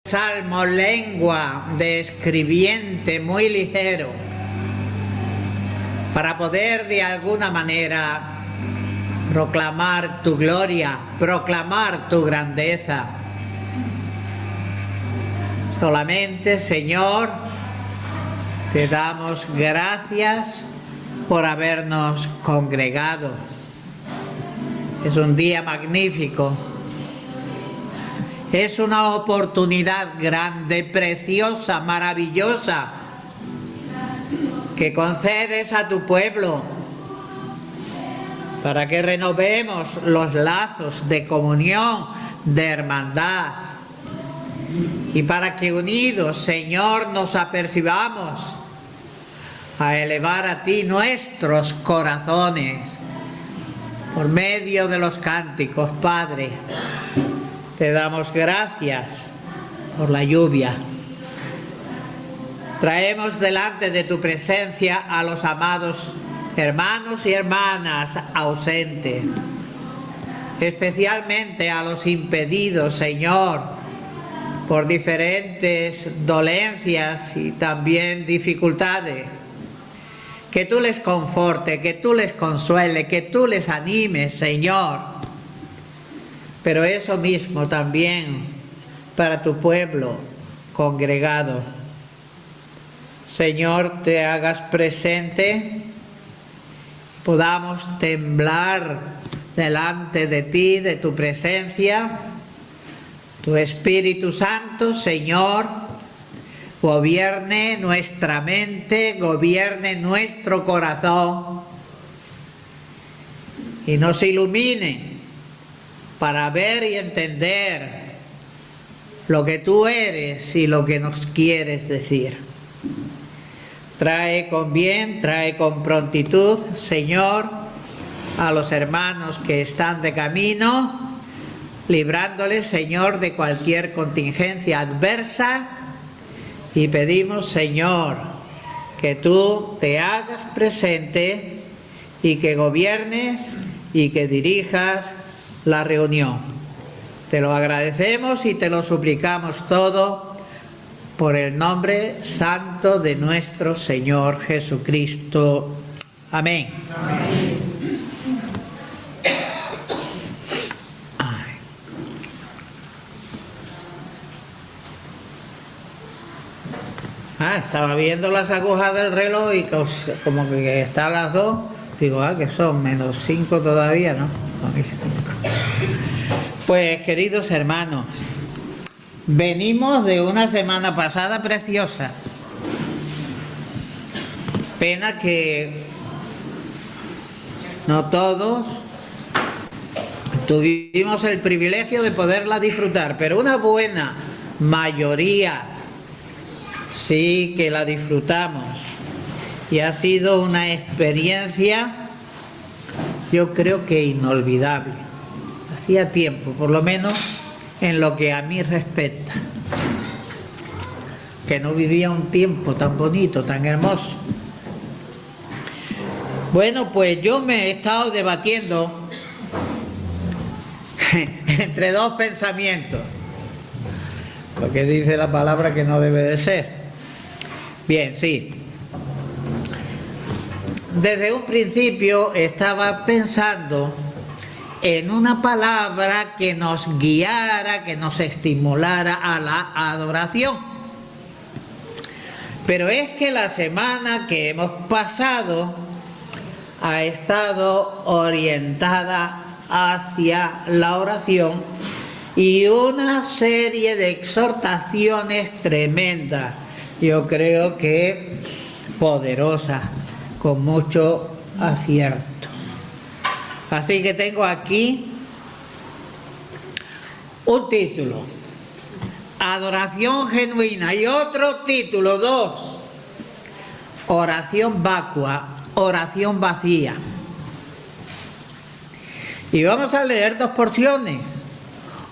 salmo lengua de escribiente muy ligero, para poder de alguna manera proclamar tu gloria, proclamar tu grandeza. Solamente, Señor, te damos gracias por habernos congregado. Es un día magnífico. Es una oportunidad grande, preciosa, maravillosa, que concedes a tu pueblo para que renovemos los lazos de comunión, de hermandad, y para que unidos, Señor, nos apercibamos a elevar a ti nuestros corazones por medio de los cánticos. Padre, te damos gracias por la lluvia. Traemos delante de tu presencia a los amados hermanos y hermanas ausentes, especialmente a los impedidos, Señor, por diferentes dolencias y también dificultades. Que tú les conforte, que tú les consuele, que tú les animes, Señor. Pero eso mismo también para tu pueblo congregado. Señor, te hagas presente, podamos temblar delante de ti, de tu presencia. Tu Espíritu Santo, Señor, gobierne nuestra mente, gobierne nuestro corazón y nos ilumine para ver y entender lo que tú eres y lo que nos quieres decir. Trae con bien, trae con prontitud, Señor, a los hermanos que están de camino, librándoles, Señor, de cualquier contingencia adversa, y pedimos, Señor, que tú te hagas presente y que gobiernes y que dirijas la reunión. Te lo agradecemos y te lo suplicamos todo por el nombre santo de nuestro Señor Jesucristo. Amén. Amén. Estaba viendo las agujas del reloj y como que está a las 2. Digo, que son -5 todavía, ¿no? Pues, queridos hermanos, venimos de una semana pasada preciosa. Pena que no todos tuvimos el privilegio de poderla disfrutar, pero una buena mayoría sí que la disfrutamos, y ha sido una experiencia, yo creo que inolvidable. Hacía tiempo, por lo menos en lo que a mí respecta, que no vivía un tiempo tan bonito, tan hermoso. Bueno, pues yo me he estado debatiendo entre dos pensamientos, lo que dice la palabra que no debe de ser. Bien, sí. Desde un principio estaba pensando en una palabra que nos guiara, que nos estimulara a la adoración. Pero es que la semana que hemos pasado ha estado orientada hacia la oración y una serie de exhortaciones tremendas, yo creo que poderosas, con mucho acierto. Así que tengo aquí un título: Adoración genuina, y otro título, 2, Oración vacua, oración vacía. Y vamos a leer dos porciones,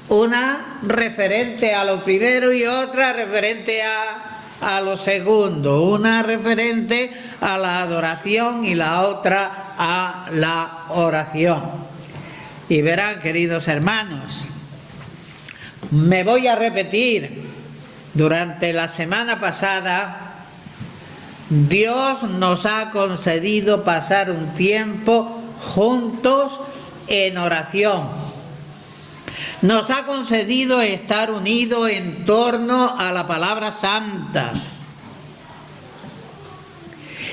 una referente a lo primero y otra referente a lo segundo, una referente a la adoración y la otra a la oración. Y verán, queridos hermanos, me voy a repetir, Durante la semana pasada, Dios nos ha concedido pasar un tiempo juntos en oración. Nos ha concedido estar unidos en torno a la palabra santa.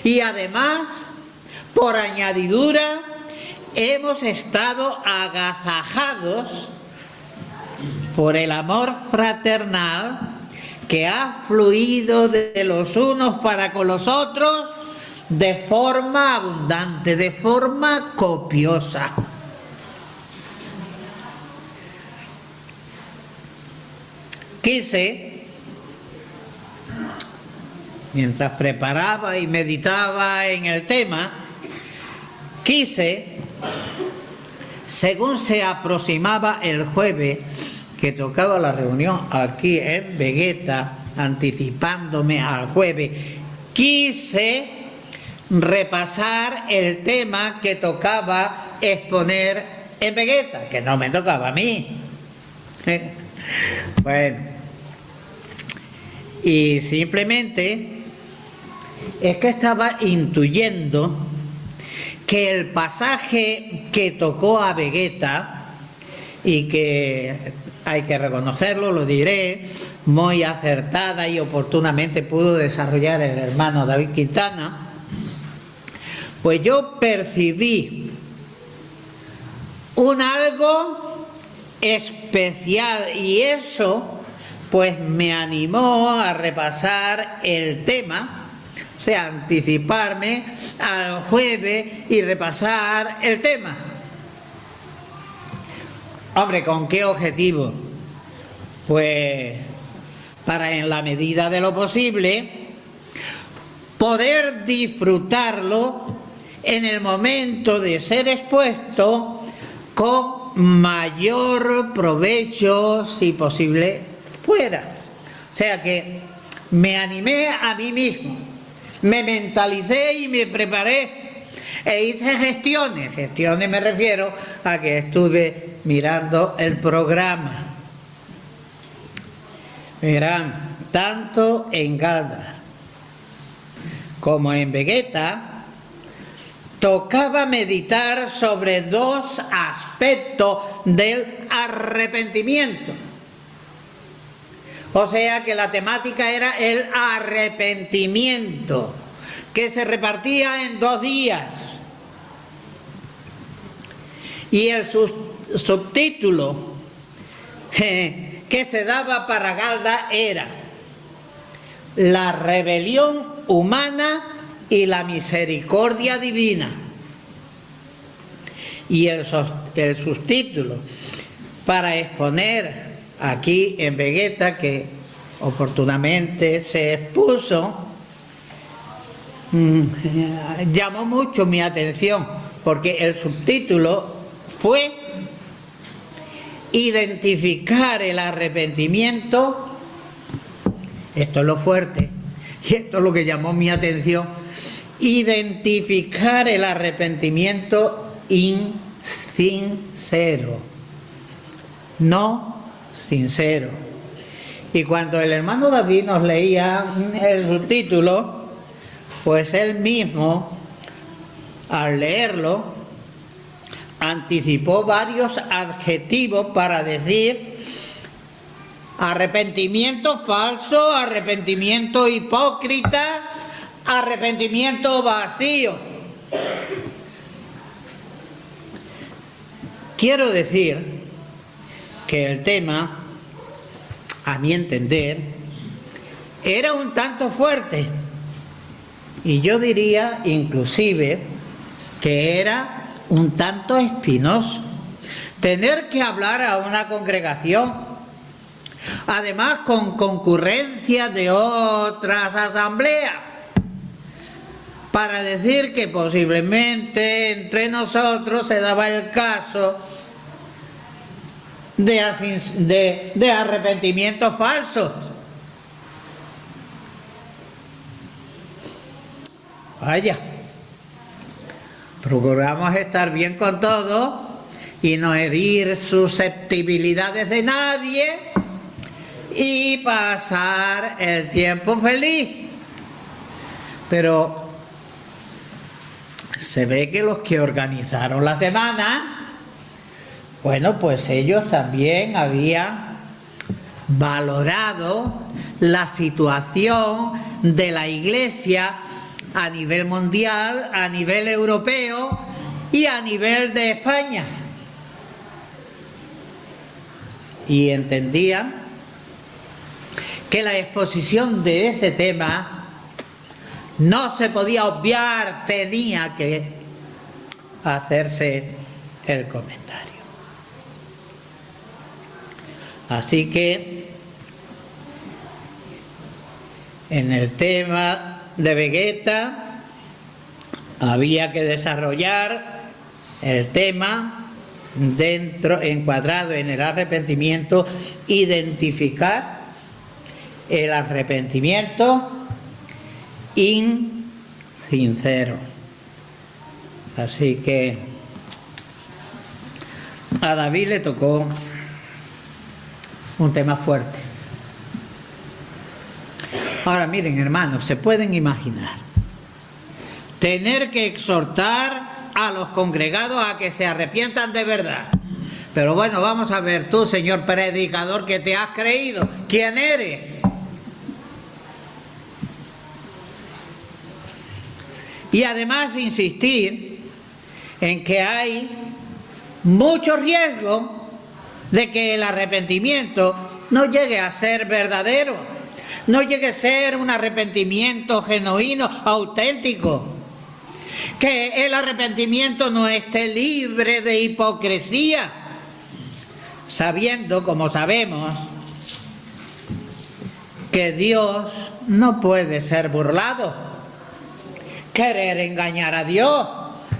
Y además, por añadidura, hemos estado agasajados por el amor fraternal que ha fluido de los unos para con los otros de forma abundante, de forma copiosa. Quise, mientras preparaba y meditaba en el tema, según se aproximaba el jueves, que tocaba la reunión aquí en Vegueta, anticipándome al jueves, quise repasar el tema que tocaba exponer en Vegueta, que no me tocaba a mí. Bueno, y simplemente es que estaba intuyendo que el pasaje que tocó a Vegueta, y que hay que reconocerlo, lo diré, muy acertada y oportunamente pudo desarrollar el hermano David Quintana, pues yo percibí un algo especial y eso pues me animó a repasar el tema, o sea, anticiparme al jueves y repasar el tema. Hombre, ¿con qué objetivo? Pues para, en la medida de lo posible, poder disfrutarlo en el momento de ser expuesto con mayor provecho, si posible fuera. O sea que me animé a mí mismo, me mentalicé y me preparé e hice gestiones me refiero a que estuve mirando el programa. Verán, tanto en Galda como en Vegueta tocaba meditar sobre dos aspectos del arrepentimiento. O sea que la temática era el arrepentimiento, que se repartía en 2 días. Y el subtítulo que se daba para Galda era la rebelión humana y la misericordia divina. Y el subtítulo para exponer aquí en Vegueta, que oportunamente se expuso, llamó mucho mi atención, porque el subtítulo fue identificar el arrepentimiento. Esto es lo fuerte y esto es lo que llamó mi atención: identificar el arrepentimiento insincero, no sincero. Y cuando el hermano David nos leía el subtítulo, pues él mismo, al leerlo, anticipó varios adjetivos para decir arrepentimiento falso, arrepentimiento hipócrita, arrepentimiento vacío. Quiero decir que el tema, a mi entender, era un tanto fuerte, y yo diría inclusive que era un tanto espinoso tener que hablar a una congregación, además con concurrencia de otras asambleas, para decir que posiblemente entre nosotros se daba el caso de arrepentimientos falsos. Vaya, procuramos estar bien con todo y no herir susceptibilidades de nadie y pasar el tiempo feliz. Pero se ve que los que organizaron la semana, bueno, pues ellos también habían valorado la situación de la Iglesia a nivel mundial, a nivel europeo y a nivel de España. Y entendían que la exposición de ese tema no se podía obviar, tenía que hacerse el comentario. Así que en el tema de Vegeta había que desarrollar el tema encuadrado en el arrepentimiento, identificar el arrepentimiento insincero. Así que a David le tocó un tema fuerte. Ahora miren, hermanos, se pueden imaginar tener que exhortar a los congregados a que se arrepientan de verdad. Pero bueno, vamos a ver tú, señor predicador, que te has creído, ¿quién eres? Y además insistir en que hay mucho riesgo de que el arrepentimiento no llegue a ser verdadero, no llegue a ser un arrepentimiento genuino, auténtico, que el arrepentimiento no esté libre de hipocresía, sabiendo, como sabemos, que Dios no puede ser burlado. Querer engañar a Dios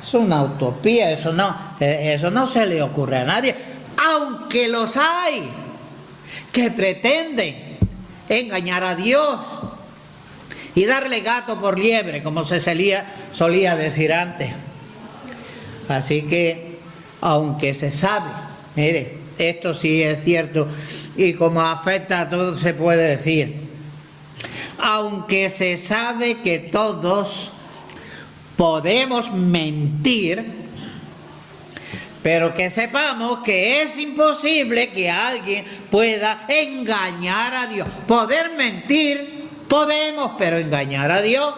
es una utopía, eso no se le ocurre a nadie, aunque los hay que pretenden engañar a Dios y darle gato por liebre, como se solía decir antes. Así que, aunque se sabe, mire, esto sí es cierto, y como afecta a todos se puede decir, aunque se sabe que todos podemos mentir, pero que sepamos que es imposible que alguien pueda engañar a Dios. Poder mentir podemos, pero engañar a Dios,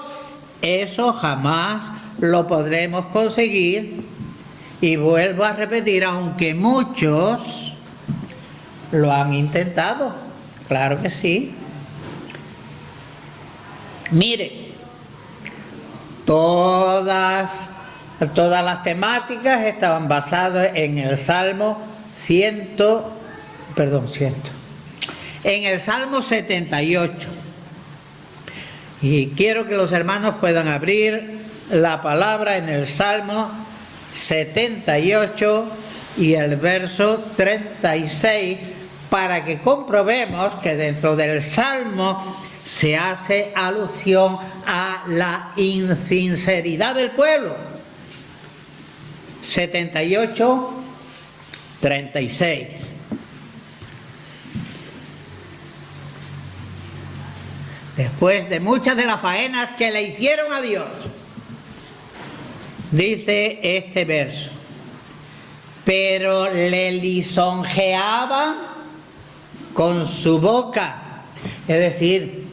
eso jamás lo podremos conseguir. Y vuelvo a repetir, aunque muchos lo han intentado, claro que sí. Mire, todas las temáticas estaban basadas en el Salmo en el Salmo 78. Y quiero que los hermanos puedan abrir la palabra en el Salmo 78 y el verso 36, para que comprobemos que dentro del Salmo se hace alusión a la insinceridad del pueblo. 78, 36. Después de muchas de las faenas que le hicieron a Dios, dice este verso: pero le lisonjeaban con su boca, es decir,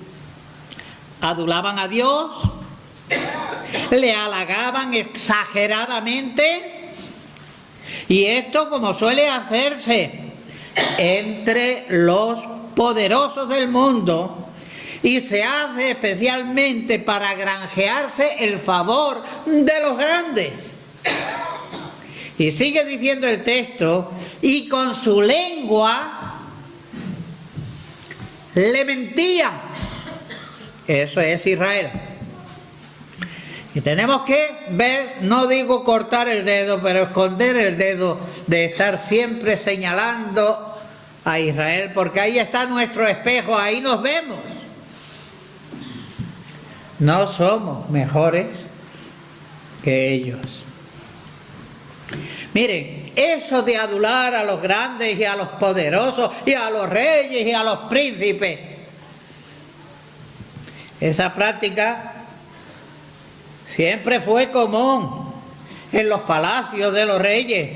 adulaban a Dios, le halagaban exageradamente, y esto como suele hacerse entre los poderosos del mundo, y se hace especialmente para granjearse el favor de los grandes. Y sigue diciendo el texto, y con su lengua le mentían. Eso es Israel. Y tenemos que ver, no digo cortar el dedo, pero esconder el dedo de estar siempre señalando a Israel, porque ahí está nuestro espejo, ahí nos vemos. No somos mejores que ellos. Miren, Eso de adular a los grandes y a los poderosos y a los reyes y a los príncipes, esa práctica siempre fue común en los palacios de los reyes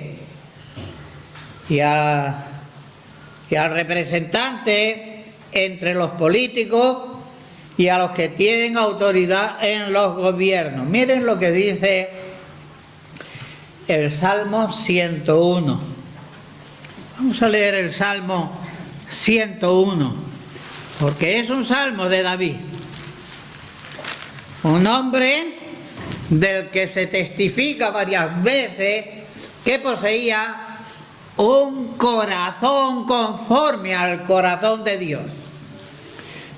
y al representante entre los políticos y a los que tienen autoridad en los gobiernos. Miren lo que dice el Salmo 101. Vamos a leer el Salmo 101, porque es un salmo de David, un hombre del que se testifica varias veces que poseía un corazón conforme al corazón de Dios.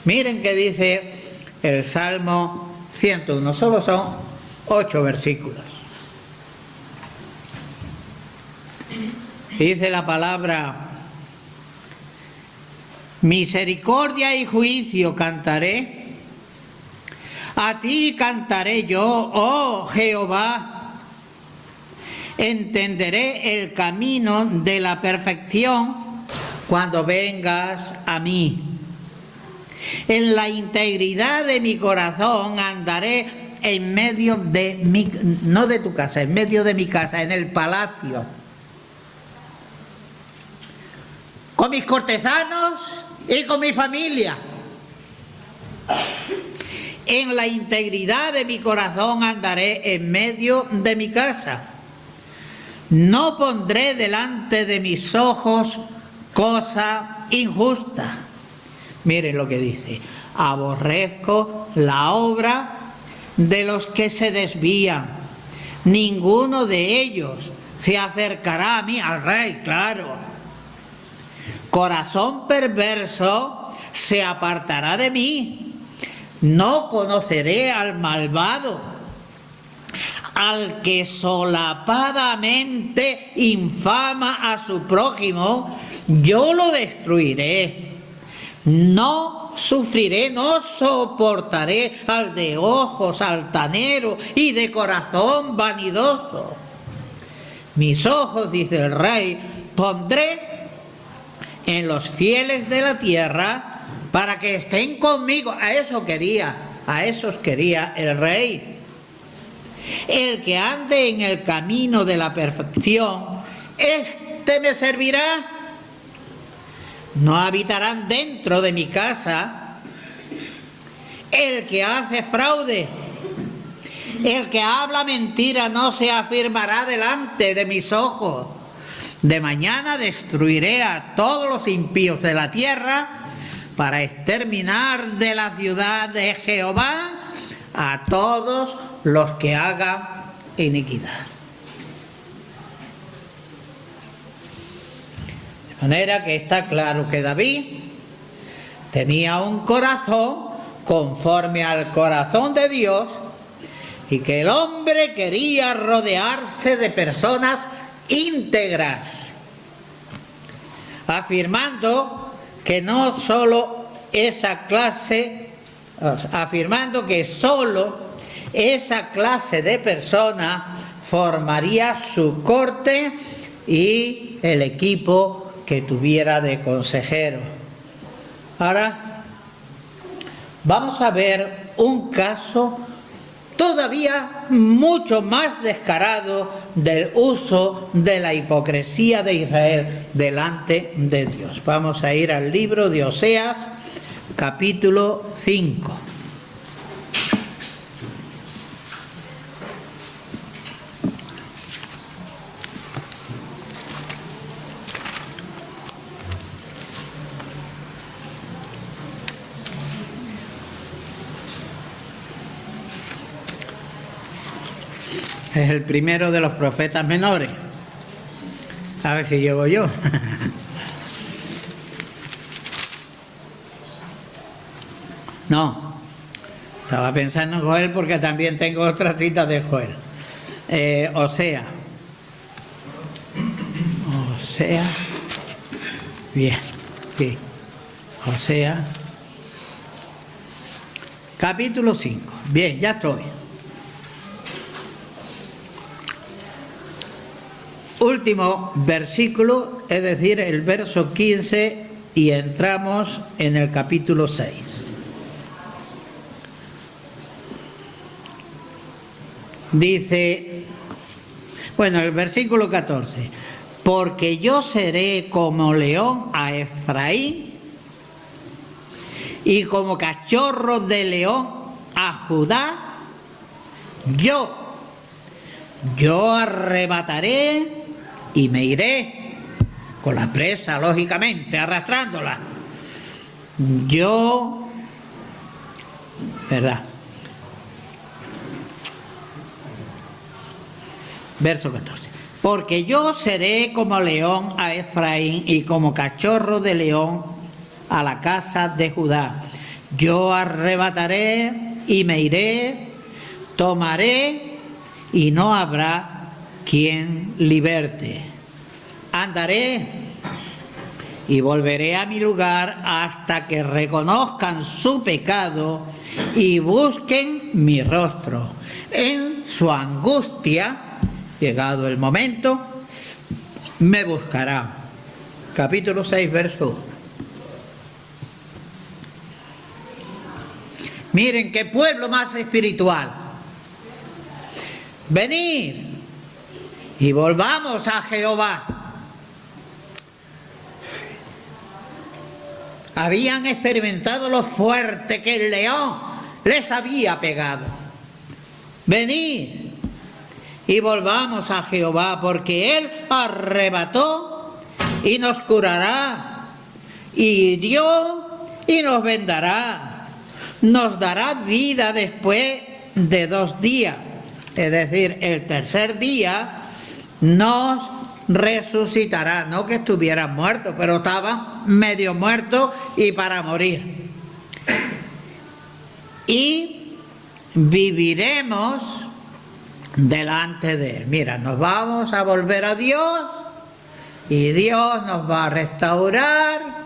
Miren qué dice el Salmo 101, solo son 8 versículos. Dice la palabra: misericordia y juicio cantaré, a ti cantaré yo, oh Jehová. Entenderé el camino de la perfección cuando vengas a mí. En la integridad de mi corazón andaré en medio de mi, no de tu casa, en medio de mi casa, en el palacio, con mis cortesanos y con mi familia. En la integridad de mi corazón andaré en medio de mi casa. No pondré delante de mis ojos cosa injusta. Miren lo que dice: aborrezco la obra de los que se desvían. Ninguno de ellos se acercará a mí, al rey, claro. Corazón perverso se apartará de mí. No conoceré al malvado, al que solapadamente infama a su prójimo, yo lo destruiré. No sufriré, no soportaré al de ojos altaneros y de corazón vanidoso. Mis ojos, dice el rey, pondré en los fieles de la tierra para que estén conmigo. A esos quería el rey. El que ande en el camino de la perfección, éste me servirá. No habitarán dentro de mi casa el que hace fraude. El que habla mentira no se afirmará delante de mis ojos. De mañana destruiré a todos los impíos de la tierra para exterminar de la ciudad de Jehová a todos los que hagan iniquidad. De manera que está claro que David tenía un corazón conforme al corazón de Dios y que el hombre quería rodearse de personas íntegras, afirmando que solo esa clase de persona formaría su corte y el equipo que tuviera de consejero. Ahora vamos a ver un caso todavía mucho más descarado del uso de la hipocresía de Israel delante de Dios. Vamos a ir al libro de Oseas, capítulo 5. Es el primero de los profetas menores. A ver si llego yo. No, estaba pensando en Joel porque también tengo otra cita de Joel. Osea. Bien, sí. Osea. Capítulo 5. Bien, ya estoy. último versículo, es decir, el verso 15, y entramos en el capítulo 6. Dice, bueno, el versículo 14: porque yo seré como león a Efraín y como cachorro de león a Judá. Yo arrebataré y me iré con la presa, lógicamente, arrastrándola. ¿Verdad? Verso 14. Porque yo seré como león a Efraín y como cachorro de león a la casa de Judá. Yo arrebataré y me iré, tomaré y no habrá quien liberte. Andaré y volveré a mi lugar hasta que reconozcan su pecado y busquen mi rostro. En su angustia, llegado el momento, me buscará. Capítulo 6, verso 1. Miren qué pueblo más espiritual. Venid y volvamos a Jehová. Habían experimentado lo fuerte que el león les había pegado. Venid y volvamos a Jehová, porque Él arrebató y nos curará, y dio y nos vendará, nos dará vida después de 2 días, es decir, el tercer día nos resucitará. No que estuvieran muertos, pero estaban medio muertos y para morir. Y viviremos delante de Él. Mira, nos vamos a volver a Dios y Dios nos va a restaurar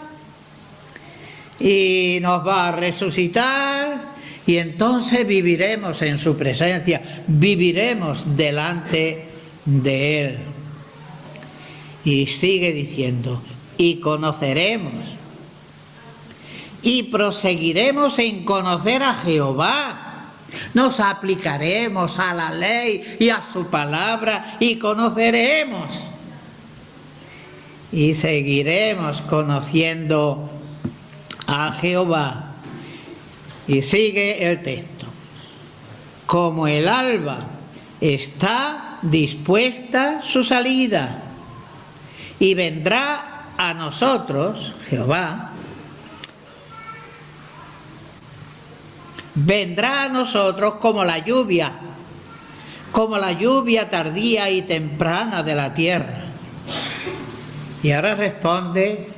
y nos va a resucitar, y entonces viviremos en su presencia, viviremos delante de Él. Y sigue diciendo, y conoceremos y proseguiremos en conocer a Jehová. Nos aplicaremos a la ley y a su palabra y conoceremos. Y seguiremos conociendo a Jehová. Y sigue el texto. Como el alba está dispuesta su salida, y vendrá a nosotros, Jehová, vendrá a nosotros como la lluvia tardía y temprana de la tierra. Y ahora responde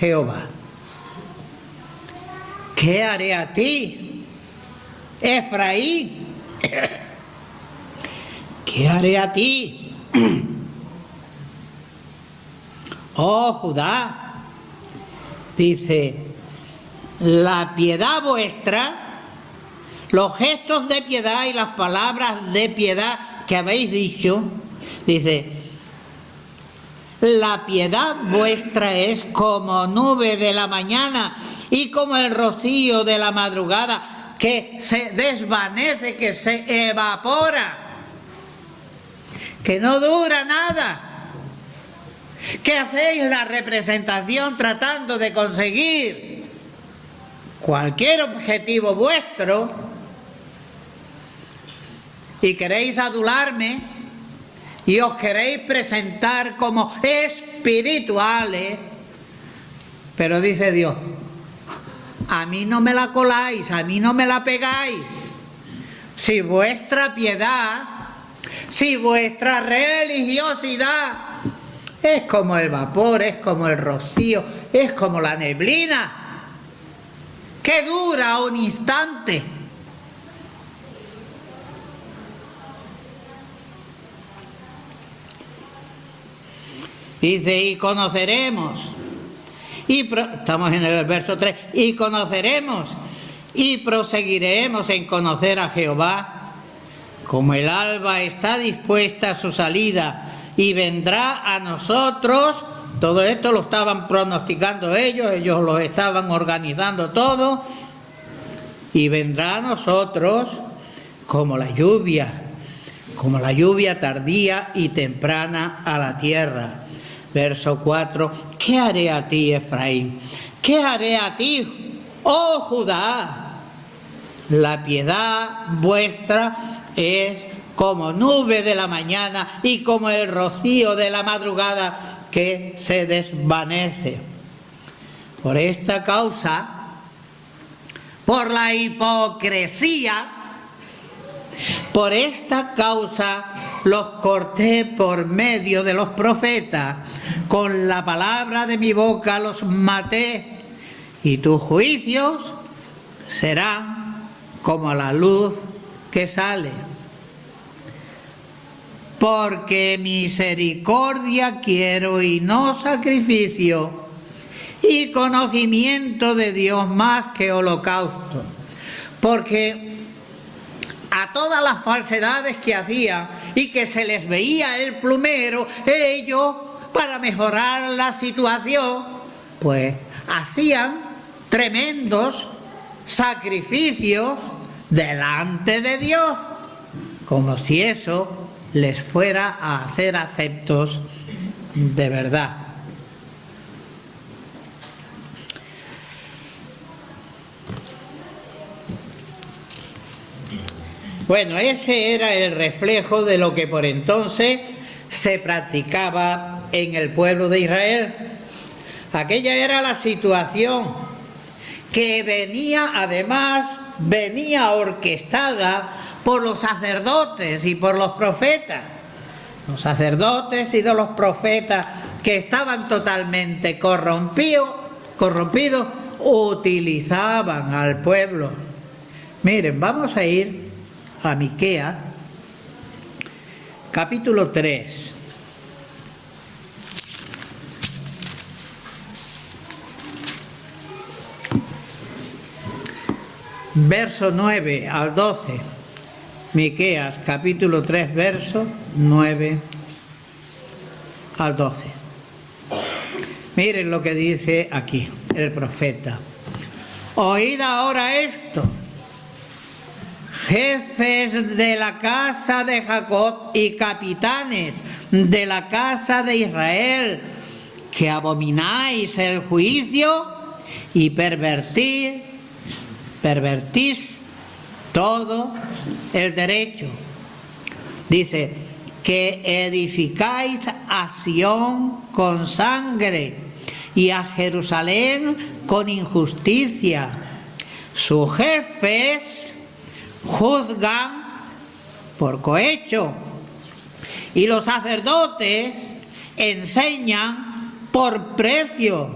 Jehová: ¿qué haré a ti, Efraín? ¿Qué haré a ti, oh Judá? Dice, la piedad vuestra, los gestos de piedad y las palabras de piedad que habéis dicho, dice, la piedad vuestra es como nube de la mañana y como el rocío de la madrugada, que se desvanece, que se evapora, que no dura nada. Que hacéis la representación tratando de conseguir cualquier objetivo vuestro y queréis adularme y os queréis presentar como espirituales, pero dice Dios, a mí no me la coláis, a mí no me la pegáis. Si vuestra piedad, si vuestra religiosidad es como el vapor, es como el rocío, es como la neblina, que dura un instante. Dice, y conoceremos, estamos en el verso 3, y conoceremos y proseguiremos en conocer a Jehová, como el alba está dispuesta a su salida y vendrá a nosotros. Todo esto lo estaban pronosticando ellos lo estaban organizando todo, y vendrá a nosotros como la lluvia tardía y temprana a la tierra. Verso 4, ¿qué haré a ti, Efraín? ¿Qué haré a ti, oh Judá? La piedad vuestra es como nube de la mañana y como el rocío de la madrugada que se desvanece. Por esta causa, por la hipocresía, por esta causa los corté por medio de los profetas, con la palabra de mi boca los maté, y tus juicios serán como la luz que sale. Porque misericordia quiero y no sacrificio, y conocimiento de Dios más que holocausto. Porque a todas las falsedades que hacían y que se les veía el plumero, ellos, para mejorar la situación, pues hacían tremendos sacrificios delante de Dios, como si eso les fuera a hacer aceptos de verdad. Bueno, ese era el reflejo de lo que por entonces se practicaba en el pueblo de Israel. Aquella era la situación que venía orquestada por los sacerdotes y por los profetas. Los sacerdotes y de los profetas, que estaban totalmente corrompidos, utilizaban al pueblo. Miren, vamos a ir a Miqueas, capítulo 3. Verso 9 al 12. Miqueas, capítulo 3, verso 9 al 12. Miren lo que dice aquí el profeta. Oíd ahora esto, jefes de la casa de Jacob y capitanes de la casa de Israel, que abomináis el juicio y pervertís todo el derecho. Dice, que edificáis a Sión con sangre y a Jerusalén con injusticia. Sus jefes juzgan por cohecho y los sacerdotes enseñan por precio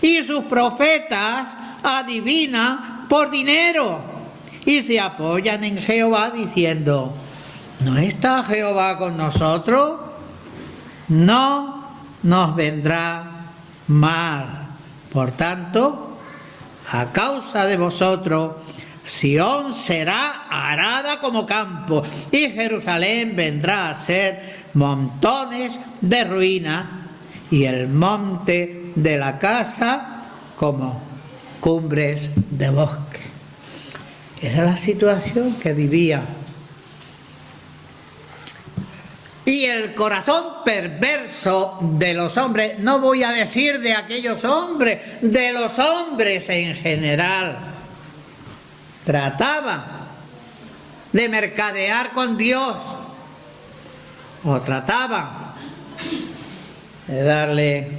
y sus profetas adivinan por dinero y se apoyan en Jehová diciendo, ¿no está Jehová con nosotros? No nos vendrá mal. Por tanto, a causa de vosotros, Sión será arada como campo y Jerusalén vendrá a ser montones de ruina y el monte de la casa como cumbres de bosque. Era la situación que vivía. Y el corazón perverso de los hombres, no voy a decir de aquellos hombres, de los hombres en general, trataban de mercadear con Dios, o trataban de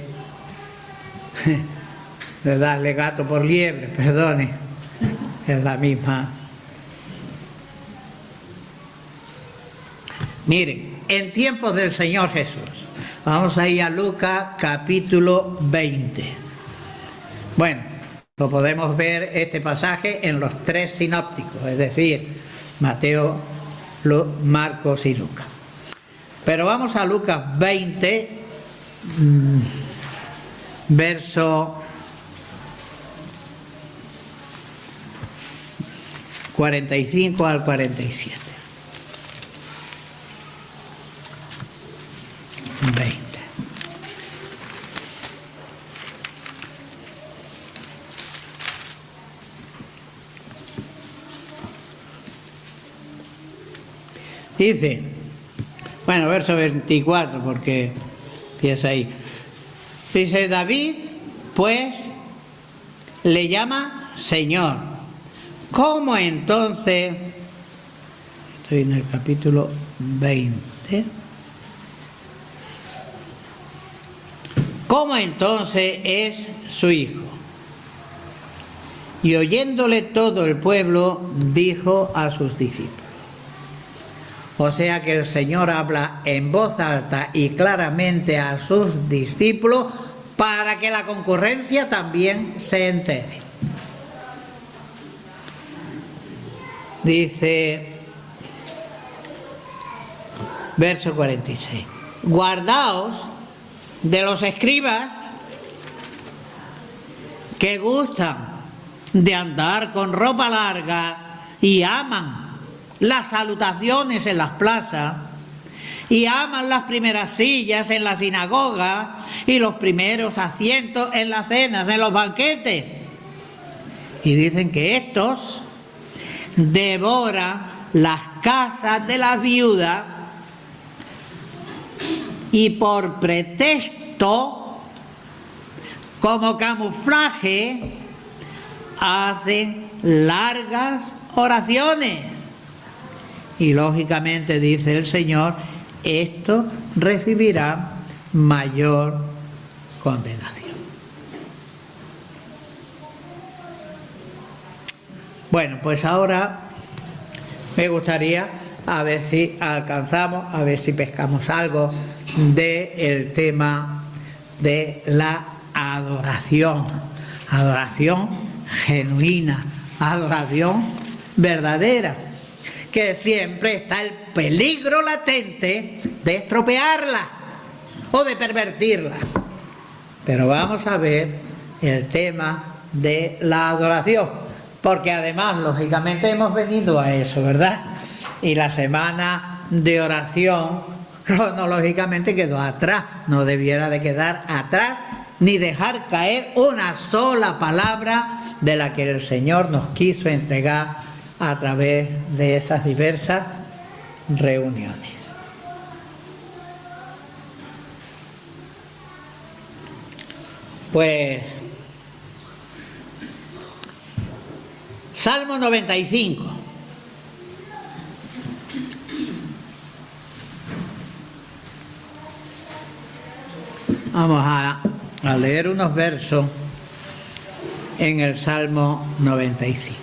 darle gato por liebre, perdone, es la misma. Miren, en tiempos del Señor Jesús, vamos a ir a Lucas capítulo 20. Bueno, lo podemos ver este pasaje en los tres sinópticos, es decir, Mateo, Marcos y Lucas. Pero vamos a Lucas 20, verso 45 al 47. Dice, bueno, verso 24, porque empieza ahí. Dice, David, pues, le llama Señor. ¿Cómo entonces? Estoy en el capítulo 20. ¿Cómo entonces es su hijo? Y oyéndole todo el pueblo, dijo a sus discípulos. O sea que el Señor habla en voz alta y claramente a sus discípulos para que la concurrencia también se entere. Dice, verso 46, guardaos de los escribas que gustan de andar con ropa larga y aman las salutaciones en las plazas y aman las primeras sillas en la sinagoga y los primeros asientos en las cenas, en los banquetes. Y dicen que estos devoran las casas de las viudas y por pretexto, como camuflaje, hacen largas oraciones. Y lógicamente, dice el Señor, esto recibirá mayor condenación. Bueno, pues ahora me gustaría a ver si alcanzamos, a ver si pescamos algo del tema de la adoración. Adoración genuina, adoración verdadera, que siempre está el peligro latente de estropearla o de pervertirla. Pero vamos a ver el tema de la adoración, porque además, lógicamente, hemos venido a eso, ¿verdad? Y la semana de oración, cronológicamente, quedó atrás, no debiera de quedar atrás, ni dejar caer una sola palabra de la que el Señor nos quiso entregar a través de esas diversas reuniones. Pues, Salmo 95. Vamos a leer unos versos en el Salmo 95.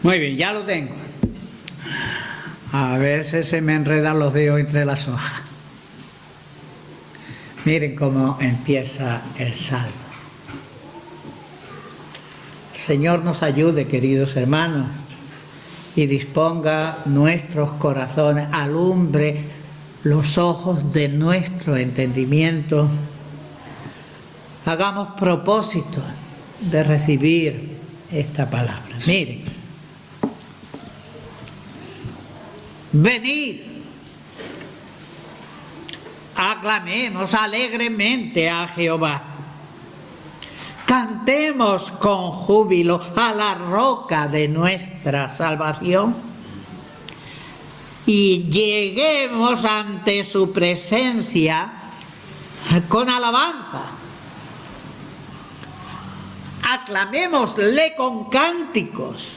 Muy bien, ya lo tengo. A veces se me enredan los dedos entre las hojas. Miren cómo empieza el Salmo. El Señor nos ayude, queridos hermanos, y disponga nuestros corazones, alumbre los ojos de nuestro entendimiento. Hagamos propósito de recibir esta palabra. Miren. Venid, aclamemos alegremente a Jehová, cantemos con júbilo a la roca de nuestra salvación y lleguemos ante su presencia con alabanza. Aclamémosle con cánticos.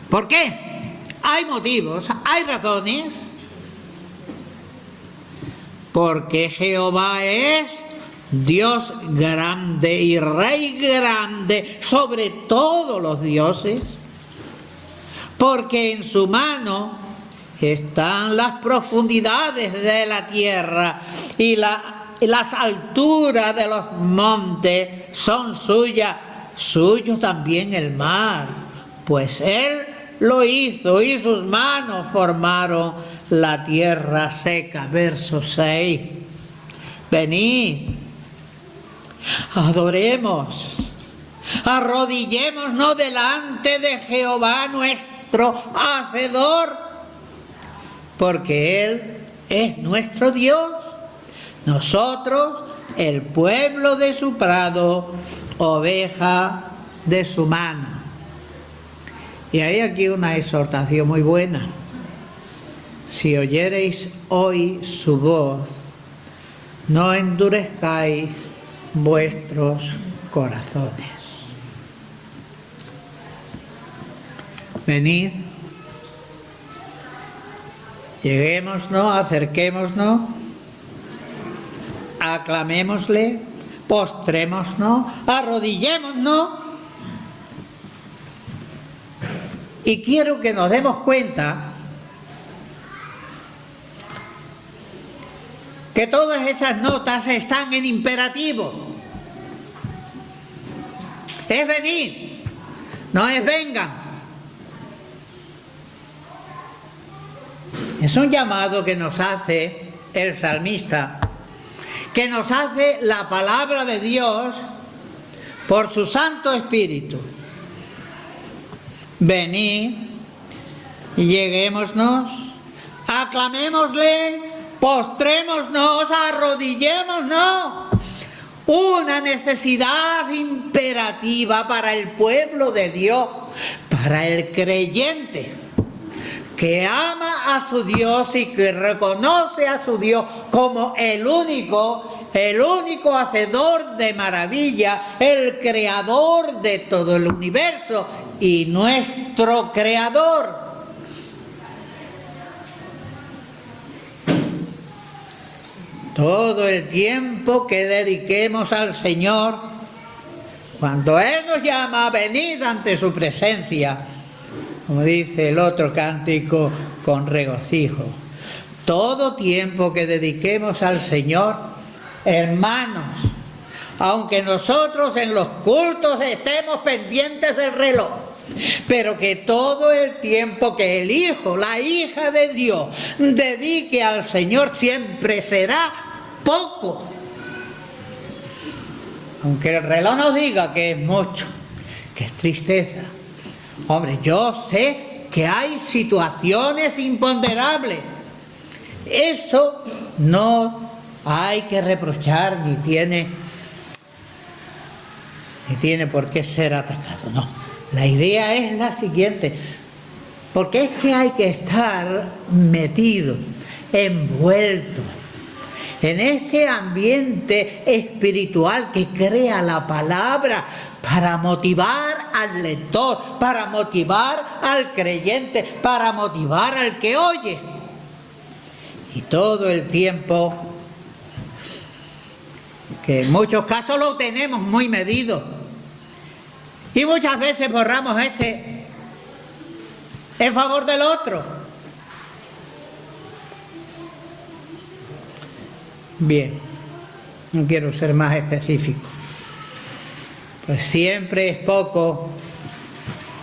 ¿Por qué? Hay motivos, hay razones. Porque Jehová es Dios grande y Rey grande sobre todos los dioses. Porque en su mano están las profundidades de la tierra y las alturas de los montes son suyas. Suyo también el mar, pues él lo hizo y sus manos formaron la tierra seca. Verso 6. Venid, adoremos, arrodillémonos delante de Jehová nuestro Hacedor, porque Él es nuestro Dios, nosotros el pueblo de su prado, oveja de su mano. Y hay aquí una exhortación muy buena. Si oyereis hoy su voz, no endurezcáis vuestros corazones. Venid, lleguémonos, acerquémonos, aclamémosle, postrémonos, arrodillémonos. Y quiero que nos demos cuenta que todas esas notas están en imperativo. Es venir, no es vengan. Es un llamado que nos hace el salmista, que nos hace la palabra de Dios por su Santo Espíritu. Venid, lleguémonos, aclamémosle, postrémonos, arrodillémonos. Una necesidad imperativa para el pueblo de Dios, para el creyente que ama a su Dios y que reconoce a su Dios como el único hacedor de maravilla, el creador de todo el universo y nuestro creador. Todo el tiempo que dediquemos al Señor, cuando Él nos llama a venir ante su presencia, como dice el otro cántico, con regocijo. Todo tiempo que dediquemos al Señor, hermanos, aunque nosotros en los cultos estemos pendientes del reloj, pero que todo el tiempo que el hijo, la hija de Dios, dedique al Señor siempre será poco. Aunque el reloj nos diga que es mucho, que es tristeza. Hombre, yo sé que hay situaciones imponderables. Eso no hay que reprochar ni tiene por qué ser atacado, no. La idea es la siguiente, porque es que hay que estar metido, envuelto en este ambiente espiritual que crea la palabra para motivar al lector, para motivar al creyente, para motivar al que oye. Y todo el tiempo, que en muchos casos lo tenemos muy medido, y muchas veces borramos ese en favor del otro. Bien, no quiero ser más específico. Pues siempre es poco.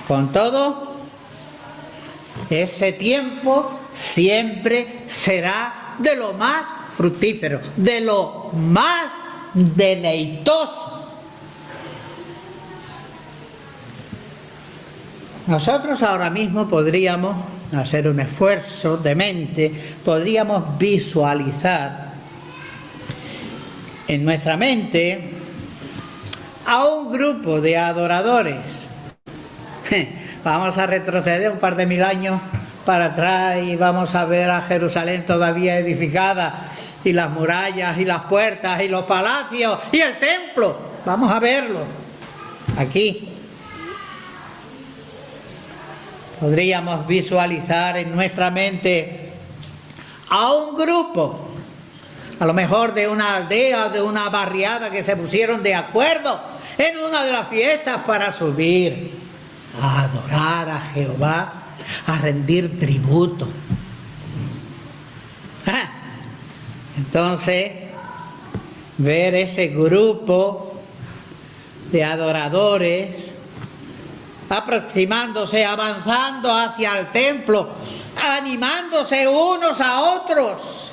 Con todo, ese tiempo siempre será de lo más fructífero, de lo más deleitoso. Nosotros ahora mismo podríamos hacer un esfuerzo de mente, podríamos visualizar en nuestra mente a un grupo de adoradores. Vamos a retroceder un par de mil años para atrás y vamos a ver a Jerusalén todavía edificada, y las murallas y las puertas y los palacios y el templo. Vamos a verlo aquí. Podríamos visualizar en nuestra mente a un grupo, a lo mejor de una aldea, de una barriada, que se pusieron de acuerdo en una de las fiestas para subir a adorar a Jehová, a rendir tributo. Entonces, ver ese grupo de adoradores aproximándose, avanzando hacia el templo, animándose unos a otros.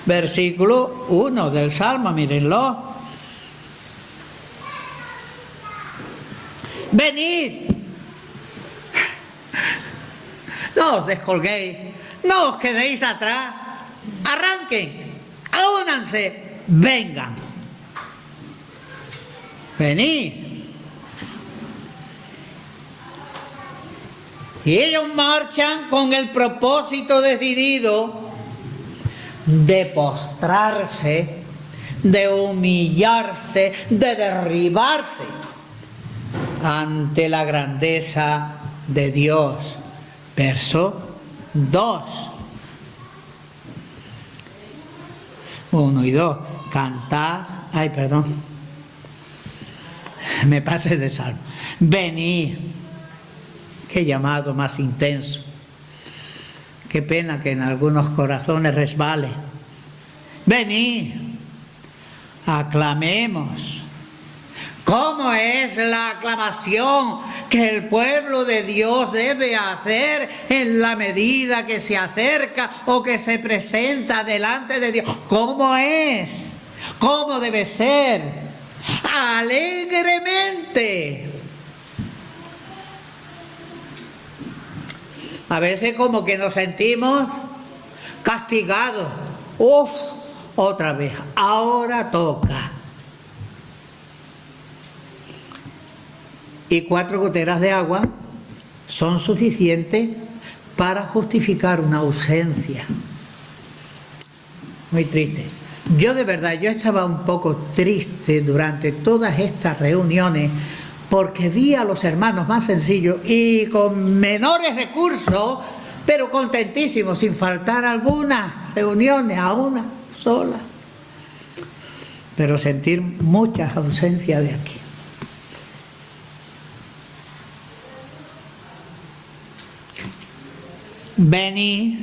Versículo 1 del Salmo, mírenlo. Venid, no os descolguéis, no os quedéis atrás, arranquen, únanse, vengan. Venid. Y ellos marchan con el propósito decidido de postrarse, de humillarse, de derribarse ante la grandeza de Dios. Verso 2. 1 y 2. Cantad. Ay, perdón. Me pasé de salmo. Venid. Qué llamado más intenso. Qué pena que en algunos corazones resbale. Venid. Aclamemos. ¿Cómo es la aclamación que el pueblo de Dios debe hacer en la medida que se acerca o que se presenta delante de Dios? ¿Cómo es? ¿Cómo debe ser? Alegremente. A veces como que nos sentimos castigados. Uf, otra vez, ahora toca. Y 4 goteras de agua son suficientes para justificar una ausencia. Muy triste. Yo de verdad, yo estaba un poco triste durante todas estas reuniones porque vi a los hermanos más sencillos y con menores recursos, pero contentísimos, sin faltar algunas reuniones, a una sola. Pero sentir muchas ausencias de aquí. Venid,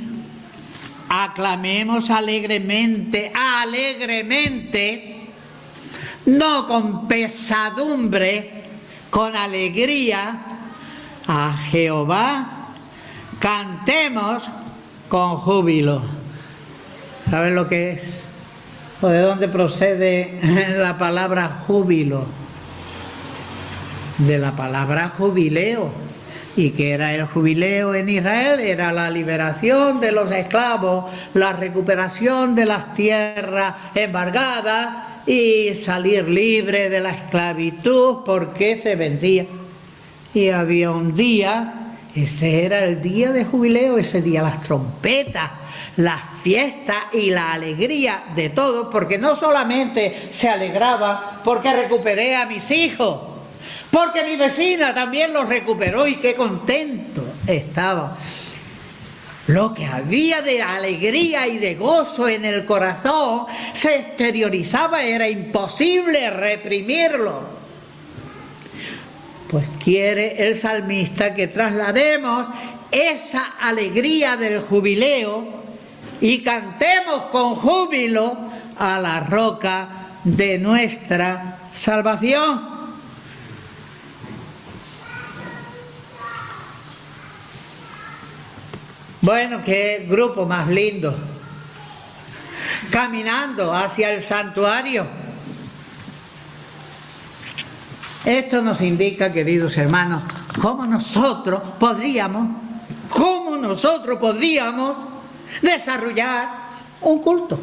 aclamemos alegremente, alegremente, no con pesadumbre, con alegría a Jehová, cantemos con júbilo. ¿Saben lo que es? ¿O de dónde procede la palabra júbilo? De la palabra jubileo. ¿Y qué era el jubileo en Israel? Era la liberación de los esclavos, la recuperación de las tierras embargadas y salir libre de la esclavitud porque se vendía. Y había un día, ese era el día de jubileo, ese día las trompetas, las fiestas y la alegría de todos, porque no solamente se alegraba porque recuperé a mis hijos, porque mi vecina también los recuperó y qué contento estaba. Lo que había de alegría y de gozo en el corazón se exteriorizaba, era imposible reprimirlo. Pues quiere el salmista que traslademos esa alegría del jubileo y cantemos con júbilo a la roca de nuestra salvación. Bueno, qué grupo más lindo. Caminando hacia el santuario. Esto nos indica, queridos hermanos, cómo nosotros podríamos desarrollar un culto.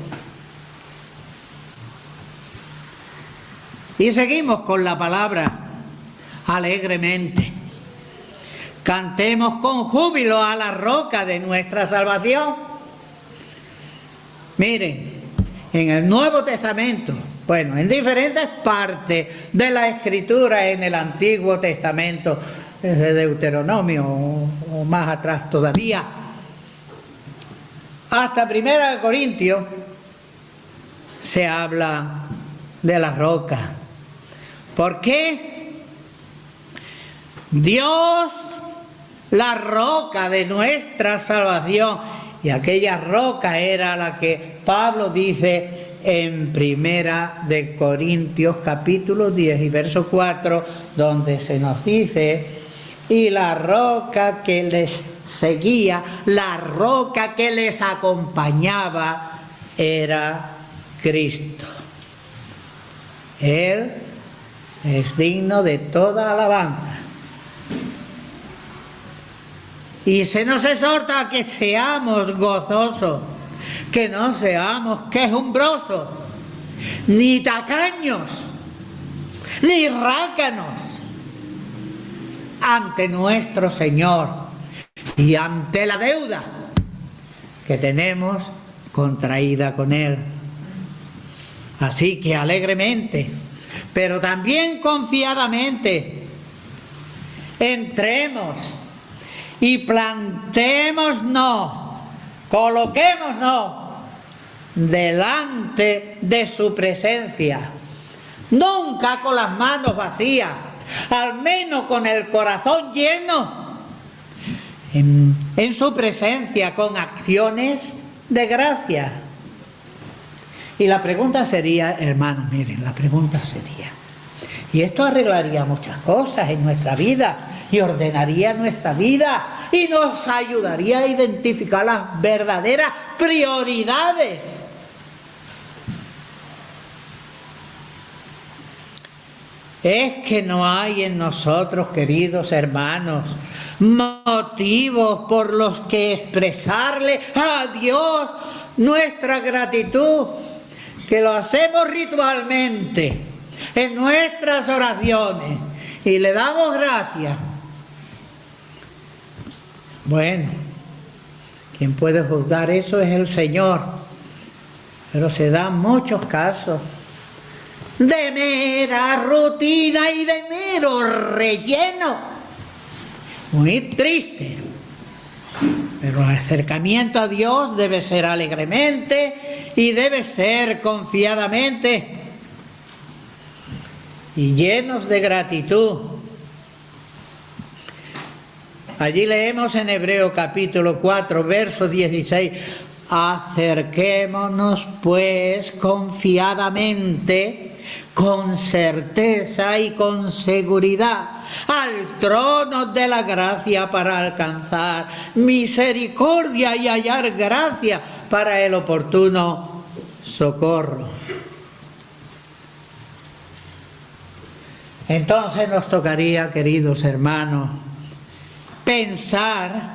Y seguimos con la palabra alegremente. Cantemos con júbilo a la roca de nuestra salvación. Miren, en el Nuevo Testamento, bueno, en diferentes partes de la Escritura en el Antiguo Testamento, desde Deuteronomio o más atrás todavía, hasta 1 Corintios, se habla de la roca. ¿Por qué? Dios, la roca de nuestra salvación, y aquella roca era la que Pablo dice en 1 Corintios capítulo 10 y verso 4, donde se nos dice y la roca que les seguía, la roca que les acompañaba, era Cristo. Él es digno de toda alabanza. Y se nos exhorta a que seamos gozosos, que no seamos quejumbrosos, ni tacaños, ni rácanos ante nuestro Señor y ante la deuda que tenemos contraída con Él. Así que alegremente, pero también confiadamente, entremos y plantémonos, coloquémonos delante de su presencia, nunca con las manos vacías, al menos con el corazón lleno, en su presencia, con acciones de gracia. Y la pregunta sería, hermanos, miren, la pregunta sería, y esto arreglaría muchas cosas en nuestra vida, y ordenaría nuestra vida, y nos ayudaría a identificar las verdaderas prioridades. Es que no hay en nosotros, queridos hermanos, motivos por los que expresarle a Dios nuestra gratitud, que lo hacemos ritualmente en nuestras oraciones y le damos gracias. Bueno, quien puede juzgar eso es el Señor, pero se dan muchos casos de mera rutina y de mero relleno. Muy triste. Pero el acercamiento a Dios debe ser alegremente y debe ser confiadamente y llenos de gratitud. Allí leemos en Hebreos capítulo 4, verso 16: acerquémonos pues confiadamente, con certeza y con seguridad, al trono de la gracia para alcanzar misericordia y hallar gracia para el oportuno socorro. Entonces nos tocaría, queridos hermanos, pensar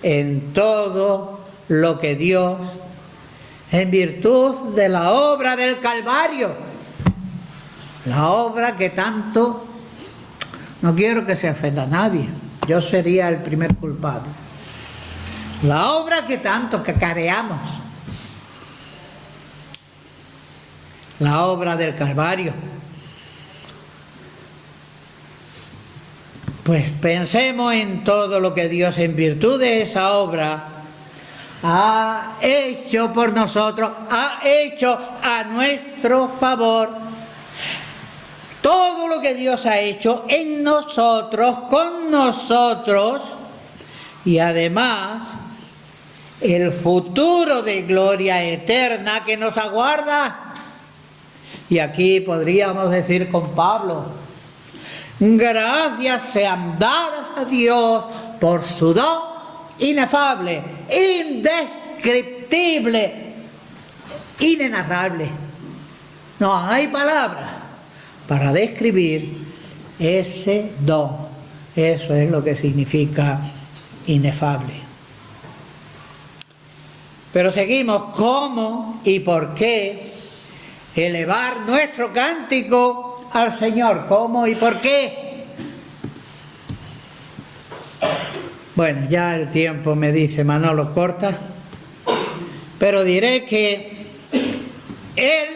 en todo lo que Dios, en virtud de la obra del Calvario, la obra que tanto, no quiero que se ofenda a nadie, yo sería el primer culpable, la obra que tanto cacareamos, la obra del Calvario. Pues pensemos en todo lo que Dios, en virtud de esa obra, ha hecho por nosotros, ha hecho a nuestro favor. Todo lo que Dios ha hecho en nosotros, con nosotros, y además el futuro de gloria eterna que nos aguarda. Y aquí podríamos decir con Pablo: gracias sean dadas a Dios por su don inefable, indescriptible, inenarrable. No hay palabras para describir ese don. Eso es lo que significa inefable. Pero seguimos: ¿cómo y por qué elevar nuestro cántico al Señor? ¿Cómo y por qué? Bueno, ya el tiempo me dice, Manolo, corta, pero diré que Él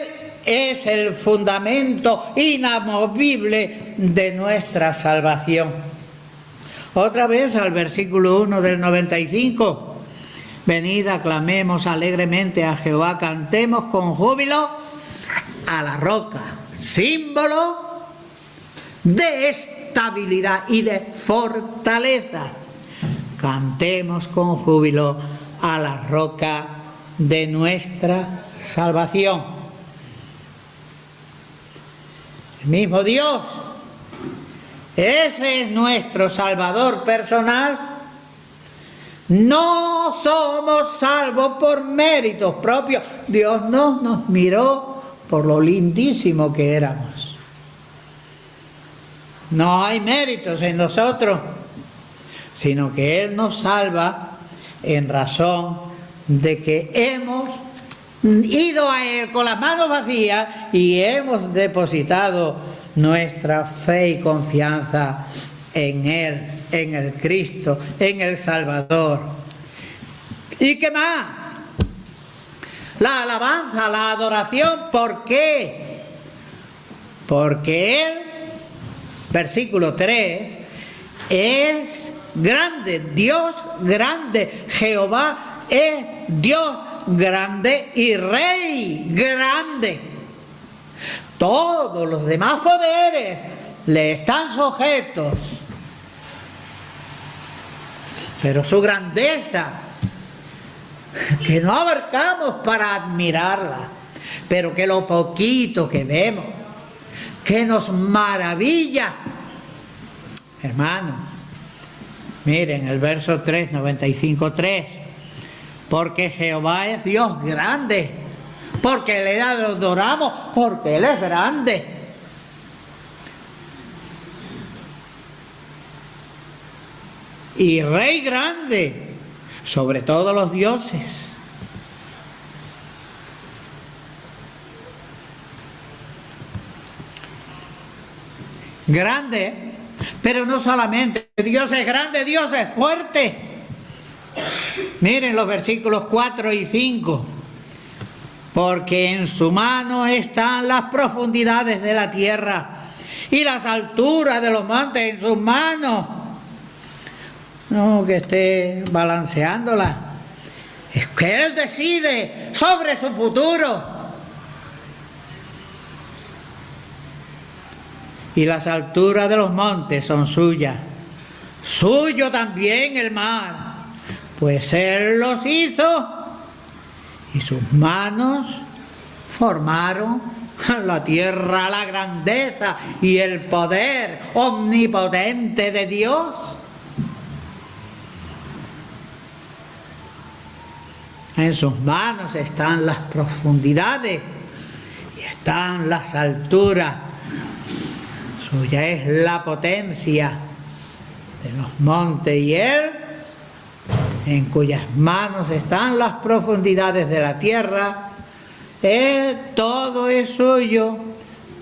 es el fundamento inamovible de nuestra salvación. Otra vez al versículo 1 del 95: venid, aclamemos alegremente a Jehová, cantemos con júbilo a la roca, símbolo de estabilidad y de fortaleza. Cantemos con júbilo a la roca de nuestra salvación. El mismo Dios Ese es nuestro Salvador personal. No somos salvos por méritos propios. Dios no nos miró por lo lindísimo que éramos. No hay méritos en nosotros, sino que Él nos salva en razón de que hemos ido a Él con las manos vacías y hemos depositado nuestra fe y confianza en Él, en el Cristo, en el Salvador. ¿Y qué más? La alabanza, la adoración. ¿Por qué? Porque Él, versículo 3, es grande, Dios grande. Jehová es Dios grande y Rey grande. Todos los demás poderes le están sujetos, pero su grandeza, que no abarcamos para admirarla, pero que lo poquito que vemos, que nos maravilla. Hermanos, miren el verso 3, 95:3, porque Jehová es Dios grande, porque le adoramos, porque Él es grande. Y Rey grande sobre todos los dioses. Grande, pero no solamente Dios es grande, Dios es fuerte. Miren los versículos 4 y 5. Porque en su mano están las profundidades de la tierra y las alturas de los montes en sus manos. No que esté balanceándola, es que Él decide sobre su futuro. Y las alturas de los montes son suyas, suyo también el mar, pues Él los hizo y sus manos formaron la tierra. La grandeza y el poder omnipotente de Dios. En sus manos están las profundidades y están las alturas. Suya es la potencia de los montes y Él, en cuyas manos están las profundidades de la tierra. Él, todo es suyo,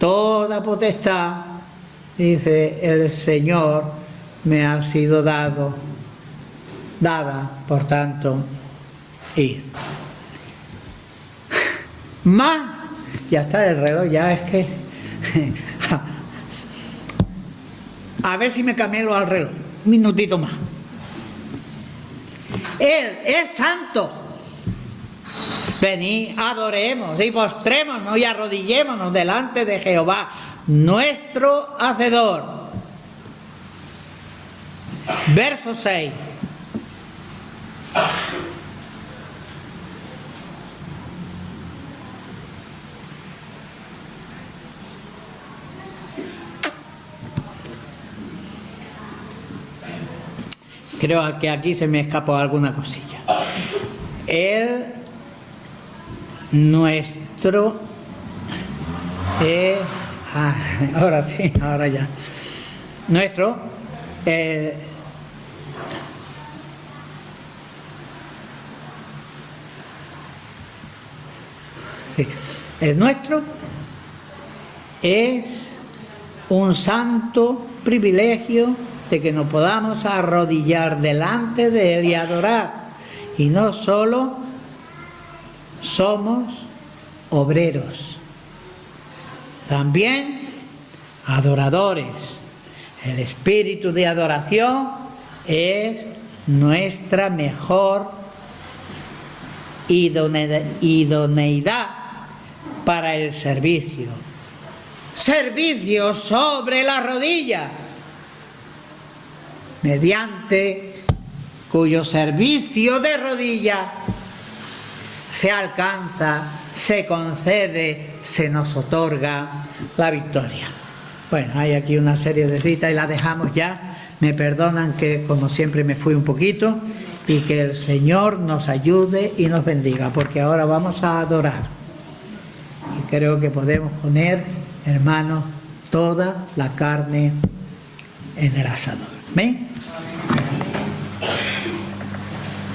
toda potestad, dice el Señor, me ha sido dada, por tanto, ir. Más, ya está el reloj, ya es que a ver si me camelo al reloj, un minutito más. Él es santo. Venid, adoremos y postrémonos y arrodillémonos delante de Jehová, nuestro Hacedor. Verso 6. Creo que aquí se me escapó alguna cosilla. Él, nuestro, ahora sí, ahora ya. Nuestro, sí, el nuestro es un santo privilegio de que nos podamos arrodillar delante de Él y adorar. Y no solo somos obreros, también adoradores. El espíritu de adoración es nuestra mejor idoneidad para el servicio. Servicio sobre la rodilla, mediante cuyo servicio de rodilla se alcanza, se concede, se nos otorga la victoria. Bueno, hay aquí una serie de citas y las dejamos ya. Me perdonan que como siempre me fui un poquito, y que el Señor nos ayude y nos bendiga, porque ahora vamos a adorar. Y creo que podemos poner, hermanos, toda la carne en el asador. ¿Amén?